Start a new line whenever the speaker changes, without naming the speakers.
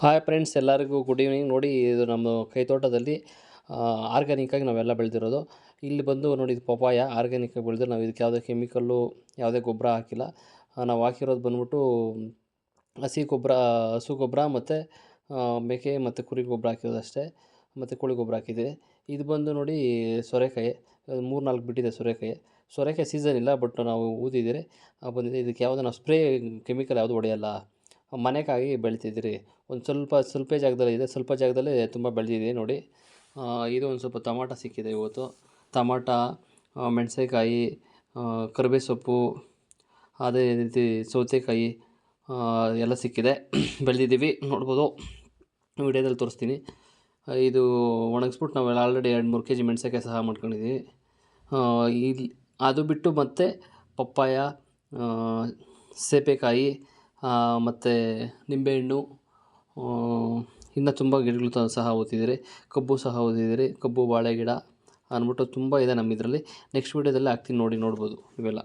Hi friends, ಎಲ್ಲರಿಗೂ good evening. ನೋಡಿ, ಇದು ನಮ್ಮ ಕೈತೋಟದಲ್ಲಿ ಆರ್ಗ್ಯಾನಿಕ್ಕಾಗಿ ನಾವೆಲ್ಲ ಬೆಳೆದಿರೋದು. ಇಲ್ಲಿ ಬಂದು ನೋಡಿ, ಇದು ಪಪಾಯ ಆರ್ಗ್ಯಾನಿಕ್ಕಾಗಿ ಬೆಳೆದ್ರೆ ನಾವು ಇದಕ್ಕೆ ಯಾವುದೇ ಕೆಮಿಕಲ್ಲು, ಯಾವುದೇ ಗೊಬ್ಬರ ಹಾಕಿಲ್ಲ. ನಾವು ಹಾಕಿರೋದು ಬಂದ್ಬಿಟ್ಟು ಹಸು ಗೊಬ್ಬರ ಮತ್ತು ಮೇಕೆ ಮತ್ತು ಕುರಿ ಗೊಬ್ಬರ ಹಾಕಿರೋದು ಅಷ್ಟೇ, ಮತ್ತು ಕೋಳಿ ಗೊಬ್ಬರ ಹಾಕಿದ್ದೀವಿ. ಇದು ಬಂದು ನೋಡಿ ಸೋರೆಕಾಯಿ, 3-4 ಬಿಟ್ಟಿದೆ ಸೋರೆಕಾಯಿ ಸೀಸನ್ ಇಲ್ಲ, ಬಟ್ ನಾವು ಊದಿದ್ದೀರಿ ಬಂದಿದೆ. ಇದಕ್ಕೆ ಯಾವುದೇ ನಾವು ಸ್ಪ್ರೇ ಕೆಮಿಕಲ್ ಯಾವುದು ಹೊಡೆಯಲ್ಲ, ಮನೆಗಾಗಿ ಬೆಳಿತಿದ್ದೀರಿ. ಒಂದು ಸ್ವಲ್ಪ ಜಾಗದಲ್ಲಿ ಇದೆ, ಸ್ವಲ್ಪ ಜಾಗದಲ್ಲಿ ತುಂಬ ಬೆಳೆದಿದೆ ನೋಡಿ. ಇದು ಒಂದು ಸ್ವಲ್ಪ ಟೊಮಾಟೊ ಸಿಕ್ಕಿದೆ ಇವತ್ತು. ಟೊಮಾಟೊ, ಮೆಣಸಿನಕಾಯಿ, ಕರಿಬೇವು ಸೊಪ್ಪು, ಅದೇ ರೀತಿ ಸೌತೆಕಾಯಿ ಎಲ್ಲ ಸಿಕ್ಕಿದೆ. ಬೆಳೆದಿದ್ದೀವಿ, ನೋಡ್ಬೋದು. ವೀಡಿಯೋದಲ್ಲಿ ತೋರಿಸ್ತೀನಿ. ಇದು ಒಣಗಿಸ್ಬಿಟ್ಟು ನಾವೆಲ್ಲ ಆಲ್ರೆಡಿ 2-3 kg ಮೆಣಸಿನಕಾಯಿ ಸಹ ಮಾಡ್ಕೊಂಡಿದ್ದೀವಿ. ಇಲ್ಲಿ ಅದು ಬಿಟ್ಟು ಮತ್ತು ಪಪ್ಪಾಯ, ಸೀಬೆಕಾಯಿ ಮತ್ತು ನಿಂಬೆಹಣ್ಣು, ಇನ್ನು ತುಂಬ ಗಿಡಗಳು ಸಹ ಊತಿದ್ದೀರಿ. ಕಬ್ಬು ಸಹ ಊತಿದ್ದೀರಿ, ಕಬ್ಬು ಬಾಳೆ ಗಿಡ ಅಂದ್ಬಿಟ್ಟು ತುಂಬ ಇದೆ ನಮ್ಮ ಇದರಲ್ಲಿ. ನೆಕ್ಸ್ಟ್ ವೀಡಿಯೋದಲ್ಲಿ ಹಾಕ್ತೀನಿ, ನೋಡ್ಬೋದು ಇವೆಲ್ಲ.